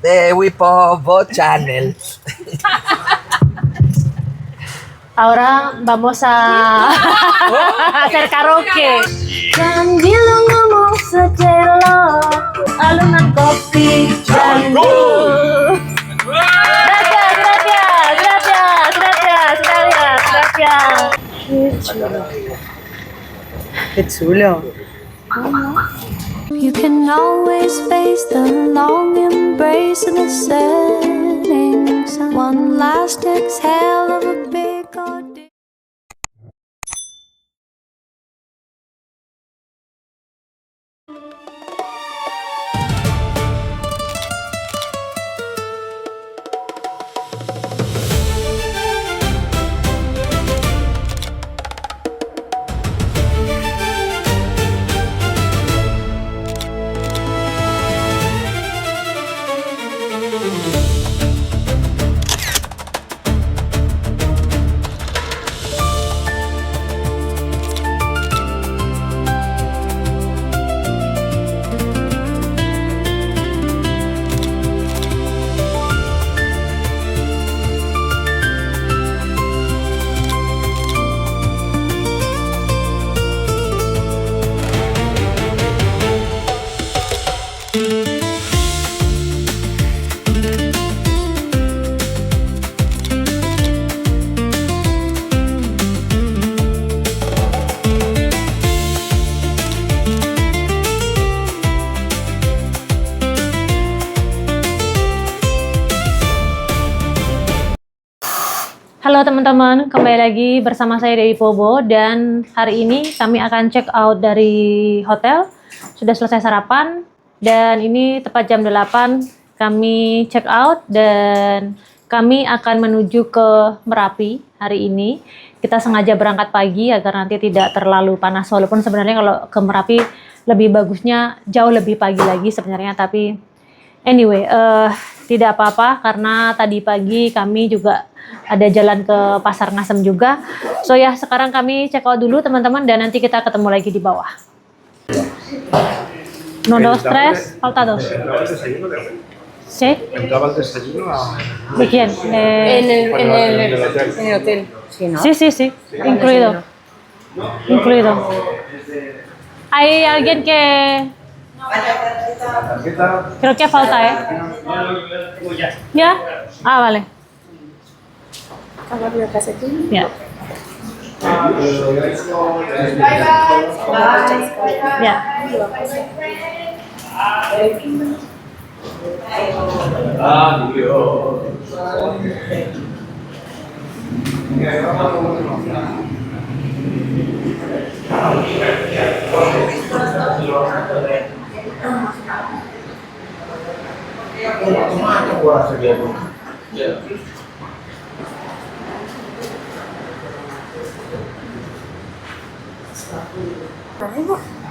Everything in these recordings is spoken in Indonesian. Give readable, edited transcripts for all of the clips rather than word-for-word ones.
Dewi Povo Channel. Ahora vamos a hacer karaoke. Sambil ngomong secelo, alunan kopi candu. Gracias. Qué chulo. You can always face the long embrace of the setting sun. One last exhale of a big ordeal. Halo teman-teman, kembali lagi bersama saya Dewi Povo dan hari ini kami akan check out dari hotel. Sudah selesai sarapan dan ini tepat jam 8 kami check out dan kami akan menuju ke Merapi hari ini. Kita sengaja berangkat pagi agar nanti tidak terlalu panas, walaupun sebenarnya kalau ke Merapi lebih bagusnya jauh lebih pagi lagi sebenarnya, tapi anyway, tidak apa-apa karena tadi pagi kami juga ada jalan ke Pasar Ngasem juga. So ya, sekarang kami check out dulu teman-teman dan nanti kita ketemu lagi di bawah. No, dos, tres, falta dos. ¿Sí? ¿Entraba el desayuno ¿De quién? En el hotel. Sí, ¿no? Sí, incluido. Incluido. Hay alguien que... Creo que falta, ¿eh? ¿Ya? Ah, vale. Ya. Ya.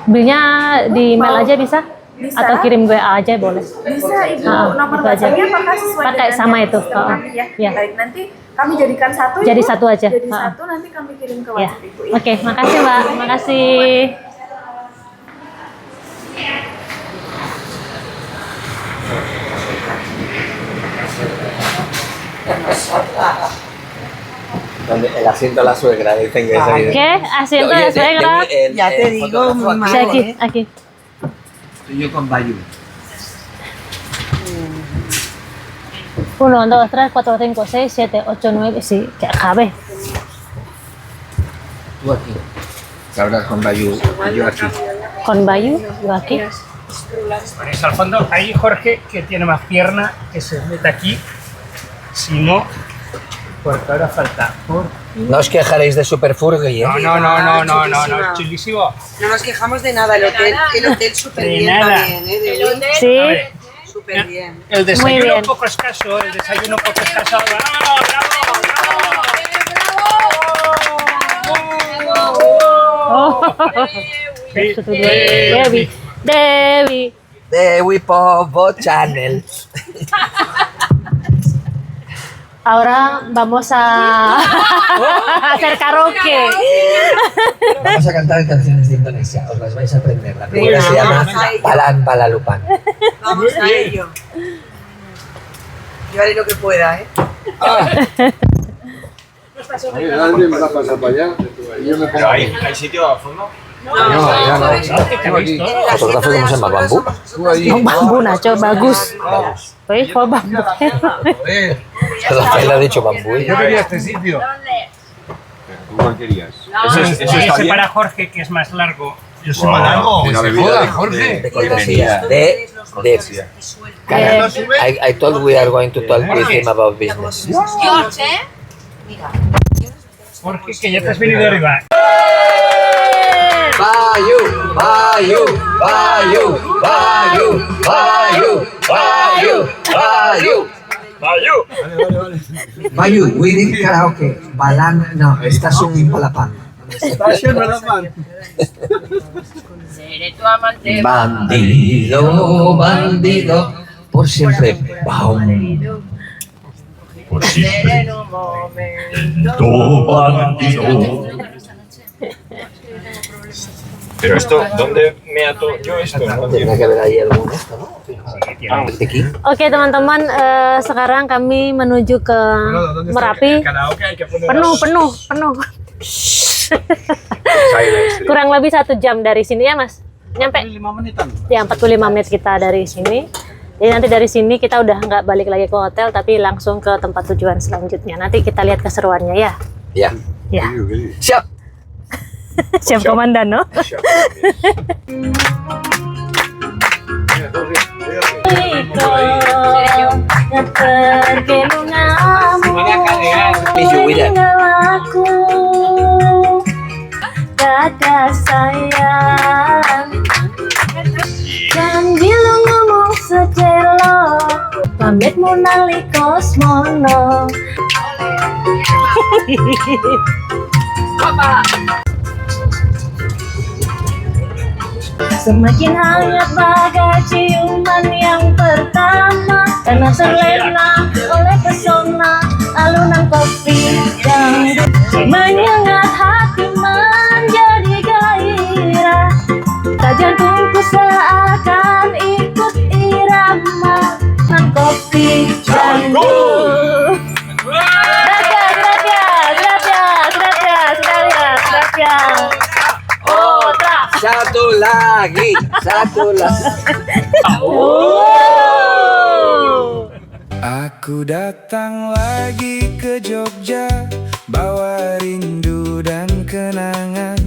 Belinya di email aja bisa? Bisa. Atau kirim WA aja boleh? Bisa Ibu, nomor itu aja. WhatsApp-nya apakah sesuai Pakai dengan sama yang itu. sudah kami ya? Ya. Baik, nanti kami jadikan satu Jadi Ibu. satu aja. Jadi satu, nanti kami kirim ke Ya. WhatsApp Ibu ya. Oke, makasih Mbak. Makasih. Donde el asiento de la suegra, dicen que es ahí. Oke, asiento de suegra. Ya te digo, muy mal. Sí, aquí. Estoy yo con Bayu. 1, 2, 3, 4, 5, 6, 7, 8, 9. Sí, que cabe. Tú aquí. Que hablas con Bayu y yo aquí. Con Bayu, yo aquí. Ponéis al fondo, ahí Jorge, que tiene más pierna, que se mete aquí. Si no, porque ahora falta. No os quejaréis de Superfurgy, ¿eh? No, chulísimo. No nos quejamos de nada, el hotel súper De bien nada. también, ¿eh? De bien, Sí. A ver, súper bien. el Muy desayuno bien. un poco escaso, el desayuno un poco escaso. ¡Bravo, Dewi. Dewi Povo Channel. Ahora vamos a hacer karaoke. Vamos a cantar canciones de Indonesia, os las vais a aprender. La primera se llama Balan Balalupan. Vamos a ello. Yo haré lo que pueda, ¿eh? Alguien me la pasa para allá y yo me pongo. ¿Hay sitio a fondo? No, ya no. Tengo aquí. ¿Fotógrafo cómo se llama? ¿Bambú? Tú ahí. No, bambu, Nacho, bagus. Oye, ¿cuál bambu? Rafael ha dicho bambú. Yo quería este sitio. ¿Tú cuál querías? Eso está ese bien. para Jorge, que es más largo. Yo soy Wow. más largo. Una bebida de Jorge. De cortesía. I told we are going to talk with him about business. Jorge, que ya te has venido arriba. Bayu, Bayu, Bayu, Bayu, Bayu, Bayu, Bayu. Bayu, we did karaoke. Balan, no, Station Balapan. Bandido, bandido, por siempre. Baum. Por siempre. Pero esto, ¿dónde me ato yo esto? No Tendría que haber ahí algún esto, ¿no? ¿De aquí? Oke teman-teman, sekarang kami menuju ke Merapi. Penuh. Kurang lebih 1 jam dari sini ya Mas? Nyampe? 45 menitan. Ya 45 menit kita dari sini. Jadi nanti dari sini kita udah nggak balik lagi ke hotel, tapi langsung ke tempat tujuan selanjutnya. Nanti kita lihat keseruannya ya. Ya. Ya. Siap. Siap komandan, no? Dada sayang, janji lu ngomong sedelo, pamitmu nalikos mono. Semakin hangat bagai ciuman yang pertama, karena terlena oleh pesona alunan kopi yang menyengat hati menjadi gairah. Tak jantungku seakan ikut irama nan kopi jandu. Gracias. Satu lagi. Aku datang lagi ke Jogja, bawa rindu dan kenangan.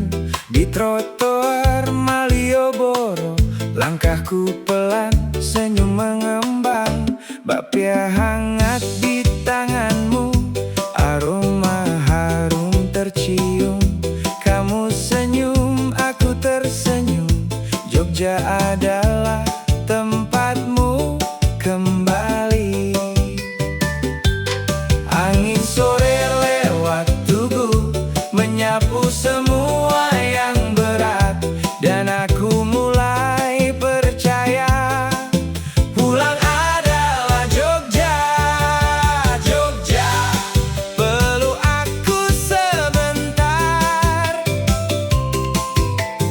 Di trotoar Malioboro, langkahku pelan, senyum mengembang. Bapia hangat di tanganmu, aroma harum tercium. Kamu senyum, aku tersenyum. Jogja adalah tempatmu kembali. Angin sore lewat tugu, menyapu semua yang berat. Dan aku mulai percaya, pulang adalah Jogja. Jogja, peluk aku sebentar.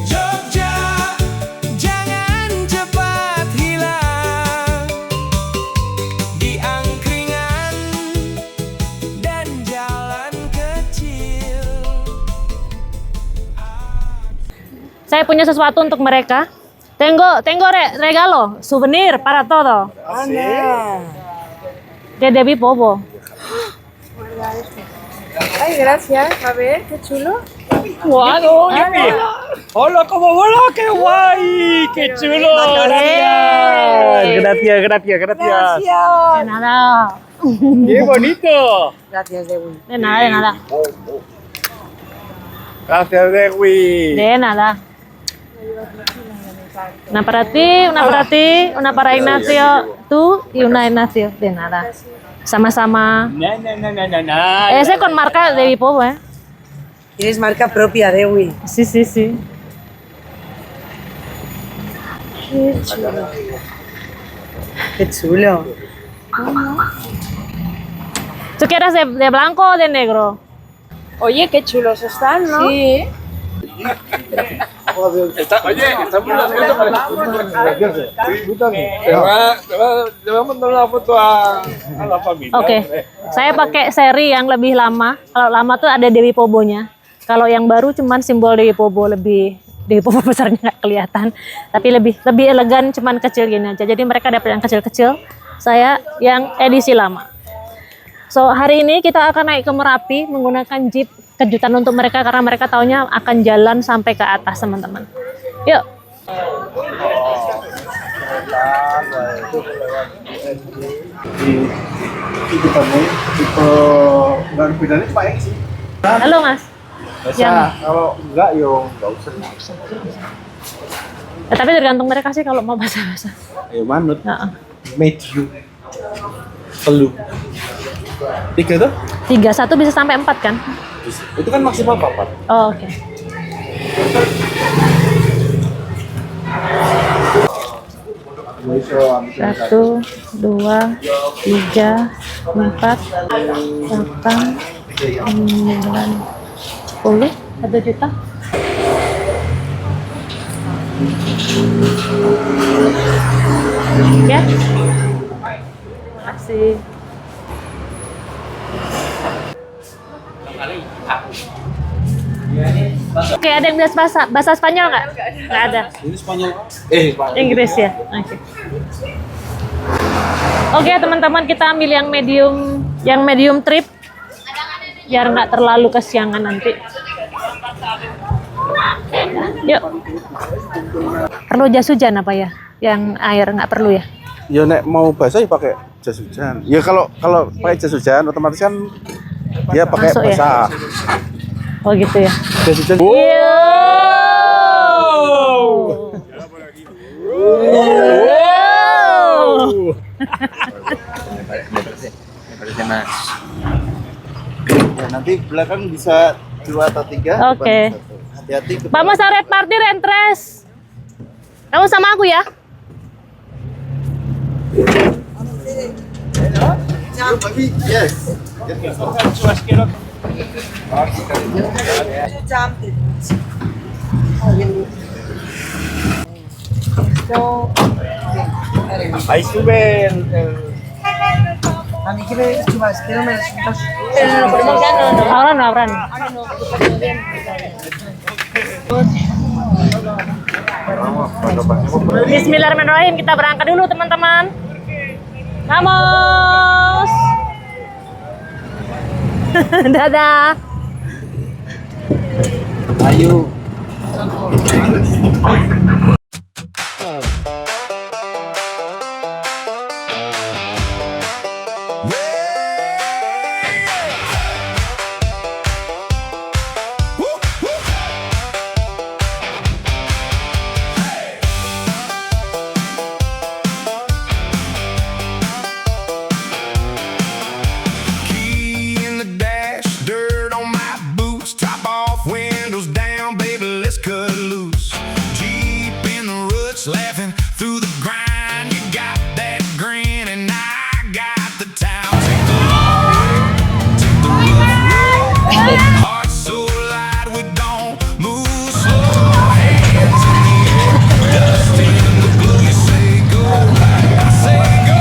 Jogja, jangan cepat hilang di angkringan dan jalan kecil. Saya punya sesuatu untuk mereka. Tengo regalo, souvenir para todo. De Debbie Pobo. Ay, gracias. A ver, qué chulo. ¡Guau! ¡Hola, cómo mola! ¡Qué guay! ¡Qué chulo! Gracias. De nada. ¡Qué bonito! Gracias, Dewi. De nada. Gracias, Dewi. De nada. Una para ti, una para Ignacio, tú y una Ignacio. De nada. Sama-sama. Ese con marca de Bipobo, ¿eh? Tienes marca propia, Dewi. Sí. Qué chulo. ¿Tú quieres de blanco o de negro? Oye, qué chulos están, ¿no? Sí. Oye, estamos haciendo para le voy a mandar una foto a la familia. Oke, saya pakai seri yang lebih lama. Kalau lama tuh ada Dewi Pobonya. Kalau yang baru cuman simbol Dewi Pobo, lebih Dewi Pobo besarnya nggak kelihatan. Tapi lebih elegan, cuman kecil gini aja. Jadi mereka dapat yang kecil-kecil. Saya yang edisi lama. So hari ini kita akan naik ke Merapi menggunakan jeep, kejutan untuk mereka karena mereka taunya akan jalan sampai ke atas teman-teman. Yuk. Halo Mas. Kalau enggak, yo nggak usah. Ya, tapi tergantung mereka sih kalau mau basah-basah. Ayo manut. Nah, Medium. Telu. 3 tuh? 3, 1 bisa sampai 4 kan? Itu kan maksimal 4. Oh, oke. Satu, 2, 3, 4, 8, 9, 10, 1 juta. Ya. Makasih. Oke, ada yang bisa bahasa Spanyol nggak? Nggak ada. Ini Spanyol. Inggris ya. Oke. Oke, teman-teman, kita ambil yang medium trip biar nggak terlalu kesiangan nanti. Yuk. Perlu jas hujan apa ya? Yang air nggak perlu ya? Ya nek mau basah ya pakai jas hujan. Ya kalau pakai jas hujan otomatis kan dia pakai Masuk ya? basah. Oh gitu ya. Jas hujan. Ya, nanti belakang bisa 2 atau 3. Oke. Hati-hati. Vamos a repartir en 3. Kamu sama aku ya? Yes. Ahí sube el... Ahora no. Bismillahirrahmanirrahim, kita berangkat dulu teman-teman. Vamos. Dadah. Ayo. Key in the dash, dirt on my boots, top off, windows down, baby, let's cut loose. Jeep in the roots, laughing through the grind. You got that grin, and I got the town. Take the long way, take the rough road. Heart so light, we don't move slow. Hands in the air, dust in the blue. You say go, I say go.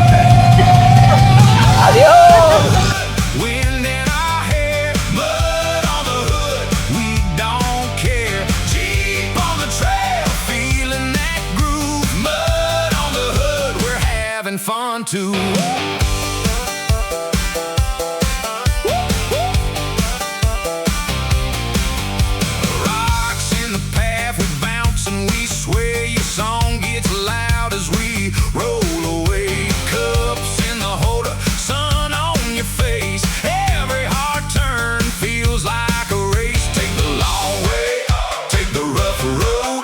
Wind in our hair, mud on the hood, we don't care. Jeep on the trail, feeling that groove. Mud on the hood, we're having fun too. Rocks in the path, we bounce and we sway. Your song gets loud as we roll away. Cups in the holder, sun on your face. Every hard turn feels like a race. Take the long way, take the rough road.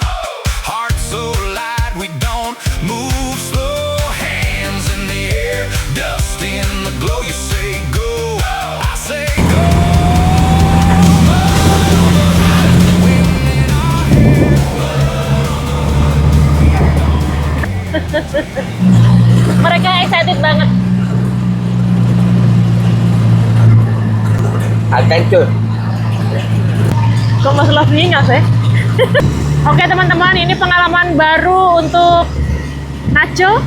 Heart so light, we don't move slow. Hands in the air, Adventure. Kok mas love nggak sih? Oke teman-teman, ini pengalaman baru untuk Nacho.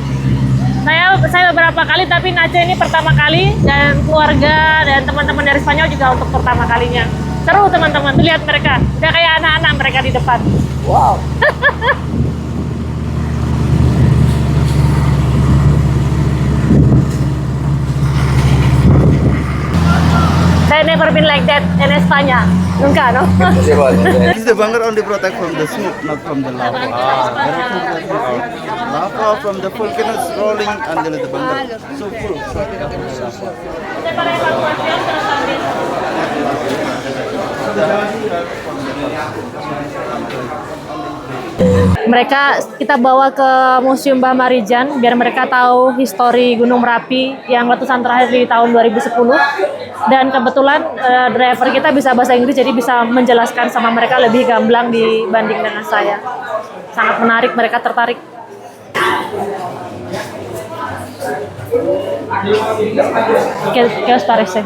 Saya beberapa kali, tapi Nacho ini pertama kali, dan keluarga dan teman-teman dari Spanyol juga untuk pertama kalinya. Seru teman-teman, lihat mereka, udah kayak anak-anak mereka di depan. Wow. Saya never been like that in Espanya. Nunca, no? This is the bunker only protect from the smoke, not from the lava. Lava from the volcanoes rolling under the bunker. So full. Mereka kita bawa ke Museum Mbah Marijan biar mereka tahu histori Gunung Merapi yang letusan terakhir di tahun 2010. Dan kebetulan driver kita bisa bahasa Inggris, jadi bisa menjelaskan sama mereka lebih gamblang dibanding dengan saya. Sangat menarik, mereka tertarik. ¿Qué os parece?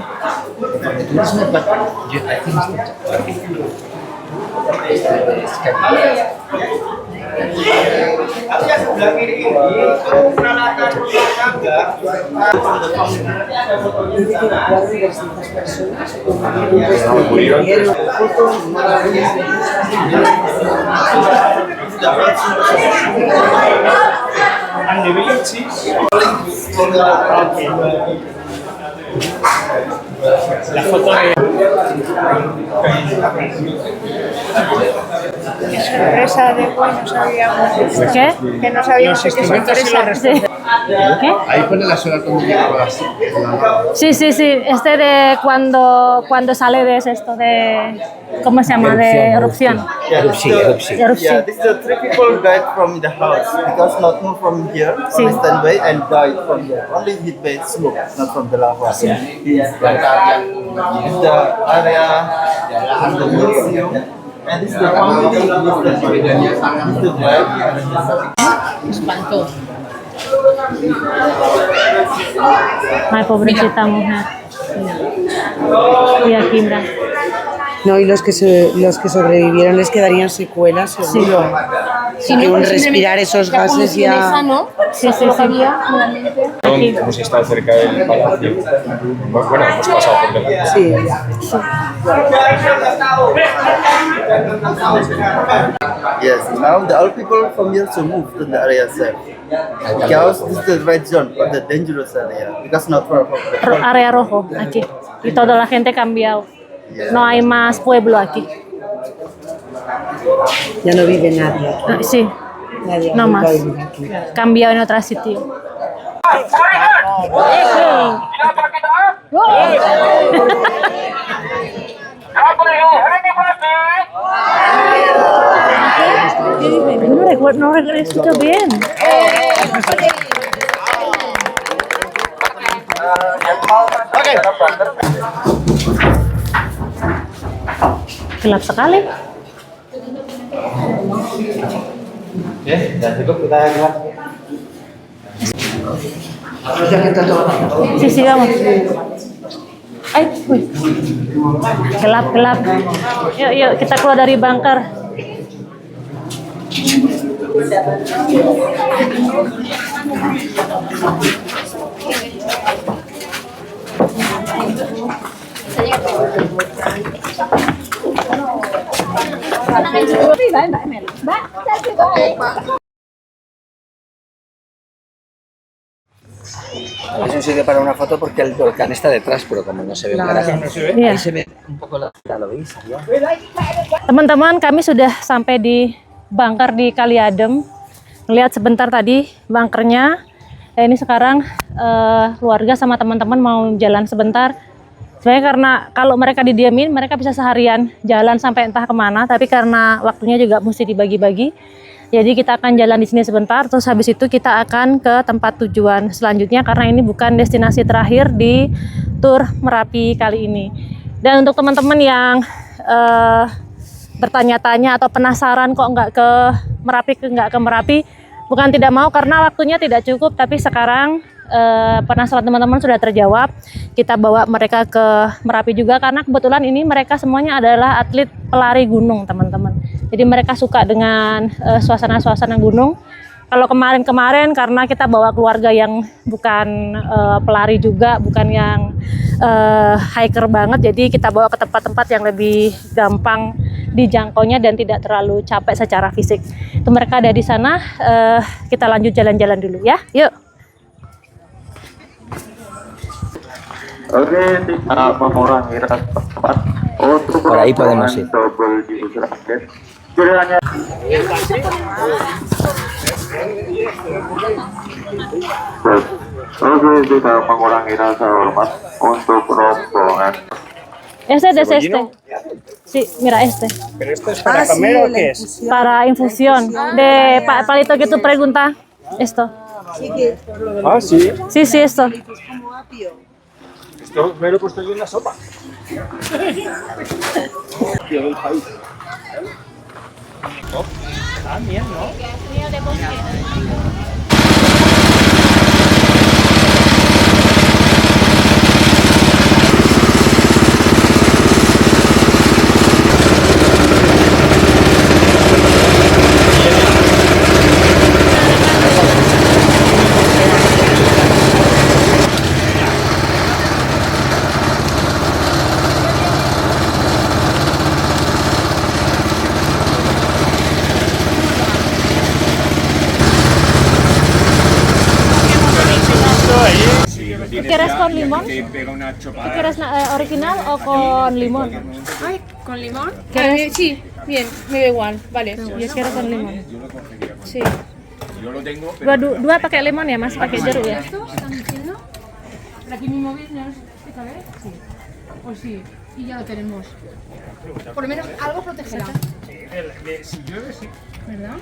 La foto de... Qué sorpresa de no sabíamos esto. ¿Qué? Que no sabíamos Los qué instrumentos y sorpresa. los Sí. ¿Qué? Ahí pone la sola con Sí, sí, sí. Este de cuando sale de esto de... ¿Cómo se llama? De erupción. Erupsi. Erupción. These are 3 people died from the house because not moved from here, Sí. only standby and died from here. Only hit by smoke, not from the lava. This is the area of the museum. And this is the family. This is the wife. Espantó. Ay, pobrecita mujer. Y aquí, mira. No, y los que sobrevivieron les quedarían secuelas, seguro. Si Que no, un pues respirar esos la gases condición ya... esa, ¿no? Sí, sí, sí. Aquí. Hemos estado cerca del palacio. Bueno, hemos pasado por delante. Sí. Yes, now the old people from here to move to the area safe. Because this is the red zone, or the dangerous area, because not far from the Área rojo, aquí. Y toda la gente cambiado. No hay más pueblo aquí. Ya no vive nadie aquí. Ah, sí, Nadie no ha vuelto más. a vivir aquí. Cambiado en otro sitio. No escucho bien. Gelap sekali. Sí, sí, vamos. Ay, uy. Gelap, gelap. Yuk, yuk, kita keluar dari bunker. Es un sitio para una foto porque el volcán está detrás, pero como no se ve Iya. ahí se ve un poco la ¿lo veis? Allá. Teman-teman, kami sudah sampai di bunker di Kali Adem. Lihat sebentar tadi bunkernya. Ini sekarang keluarga sama teman-teman mau jalan sebentar. Sebenarnya karena kalau mereka didiamin, mereka bisa seharian jalan sampai entah kemana. Tapi karena waktunya juga mesti dibagi-bagi, jadi kita akan jalan di sini sebentar. Terus habis itu kita akan ke tempat tujuan selanjutnya karena ini bukan destinasi terakhir di tur Merapi kali ini. Dan untuk teman-teman yang bertanya-tanya atau penasaran kok nggak ke Merapi, bukan tidak mau karena waktunya tidak cukup, tapi sekarang penasaran teman-teman sudah terjawab. Kita bawa mereka ke Merapi juga karena kebetulan ini mereka semuanya adalah atlet pelari gunung, teman-teman. Jadi mereka suka dengan suasana-suasana gunung. Kalau kemarin-kemarin karena kita bawa keluarga yang bukan pelari juga, bukan yang hiker banget, jadi kita bawa ke tempat-tempat yang lebih gampang dijangkaunya dan tidak terlalu capek secara fisik. Itu mereka ada di sana, kita lanjut jalan-jalan dulu ya, yuk. Oke, tidak mengurangi rasa cepat untuk Por ahí podemos ir. double diusahakan. Kiranya Oke, tidak mengurangi rasa hormat untuk rombongan. Este es este. Sí, mira este. ¿Pero esto es para comer o qué es? Para infusión. De palito que tú preguntas. Esto. Ah, sí. Sí, sí, esto. Esto me lo he puesto yo en la sopa. Ah, bien, ¿no? ¿Quieres con limón? ¿Tú quieres original o con limón? Ay, ¿con limón? ¿Quieres? Sí, bien, me da igual, vale. Yo quiero con limón. Sí. Yo lo tengo, Dua pakai limon ya, Mas, pakai jeruk ya. ¿Están diciendo? Aquí mi móvil ya no se sabe. Sí. O sí, y ya lo tenemos. Por lo menos algo protegerá, Si llueve, sí. ¿verdad?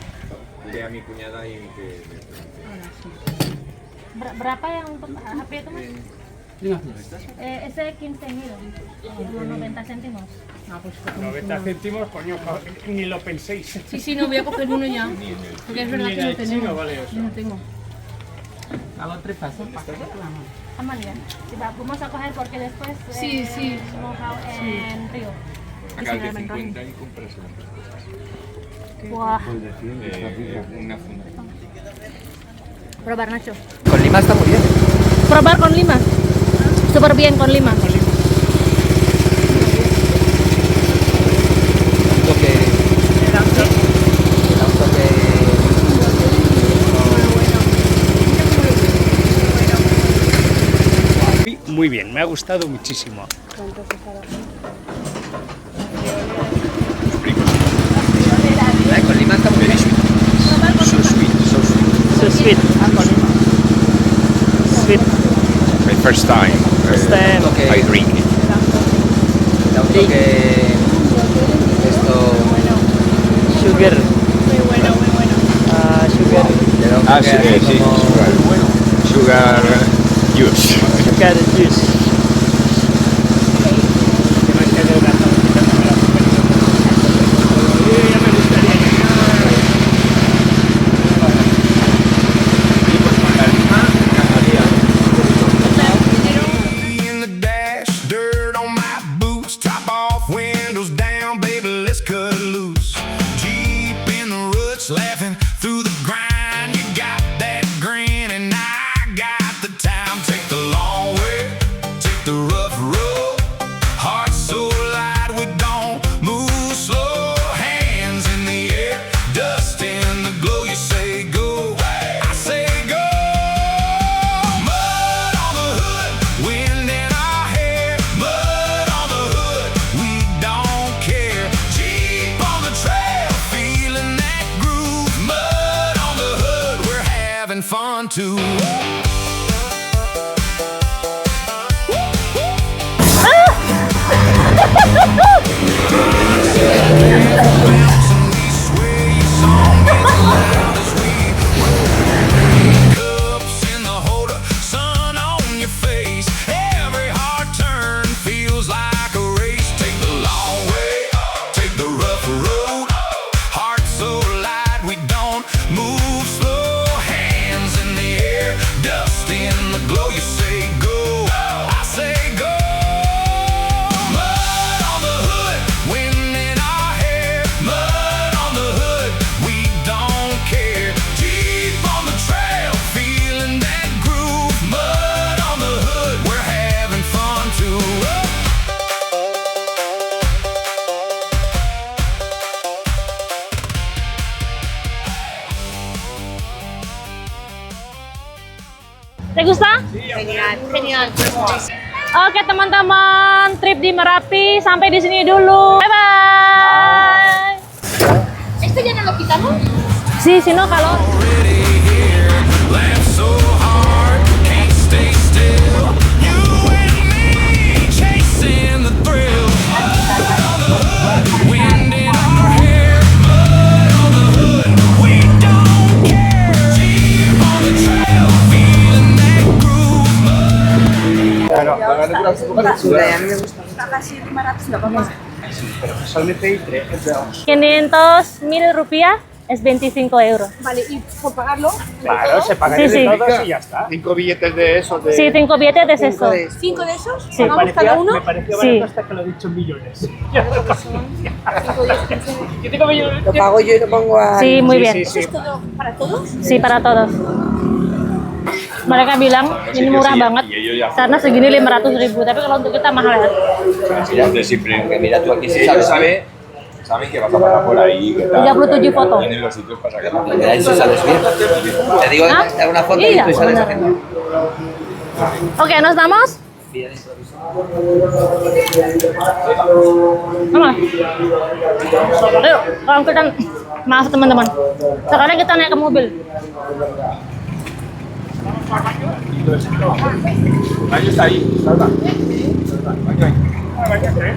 diré a mi cuñada y que... Berapa yang HP itu, Mas? Ese 15.000, 90 céntimos. Ah, pues 90 céntimos, coño, ni lo penséis. sí, sí, no voy a coger uno ya. Porque es verdad Ni que la no de chino tenemos. vale eso. Yo no tengo. Aman ya. Coba vamos a coger porque después Sí, sí. mojado en Río. Acá de 50 y compras Wah, una funda. probar Nacho. Con lima está muy bien. Probar con lima. Súper bien con lima. Un toque. Le da un toque. Muy bien, me ha gustado muchísimo. Con lima está muy bien. So sweet. Sweet. My first time I drink it. Da un toque. Esto. Sugar. Muy bueno, muy bueno. Sugar. Le da un Ah, toque sí, así sí, como- sugar juice. In the dash, dirt on my boots, top off, windows down, baby, let's cut loose. Jeep in the roots, laughing through the grind. You got that grin, and I got the time. Take the long way, take the rough road. Heart so light, we don't move slow. Hands in the air, dust in the glow. You say go, I say go. Mud on the hood, wind in our hair. Mud on the hood, we don't care. Jeep on the trail, feeling that groove. Mud on the hood, we're having fun too. Cups in the holder, sun on your face. Every hard turn feels like a race. Take the long way, take the rough road. Heart so light we don't move slow. Hands in the air, ¿Te gusta? Genial. Oke teman-teman, trip di Merapi sampai di sini dulu. Bye bye. ¿Esto ya no lo quitamos? Sí, si no calor. Laugh so hard, can't stay still. You and me chasing the thrill. Wind in our hair, mud on the hood. We don't care. Jeep on the trail, feeling that groove. Chula, y a mí me gusta. Pero solamente hay 3. 500.000 rupiah es 25 euros. Vale, y por pagarlo. Claro, se pagan Sí, de sí. todos y ya está. 5 billetes de esos de... Sí, 5 billetes de eso. 5 de esos, Sí. pagamos cada uno. Me pareció Sí. barato hasta que lo he dicho en millones. Yo tengo millones. Lo pago yo y lo pongo a... Sí, muy Sí, bien. sí, sí. ¿Es todo para todos? Sí, para todos. Mereka bilang ini murah banget karena segini 500.000, tapi kalau untuk kita mahal ya. Ellos siempre que mira tú aquí si sabe que vas a pasar por ahí, que tal. 37 fotos. Tienen los sitios para sacar. Mira, eso sales bien. Te digo, ¿Ah? te hago una foto y Iya, tú sales benar. haciendo. Oke, nos vamos. Vamos. Ayo, kalau kita maaf teman-teman. Sekarang kita naik ke mobil. Ahí está ahí. Salta. Ah, vaya, ¿eh?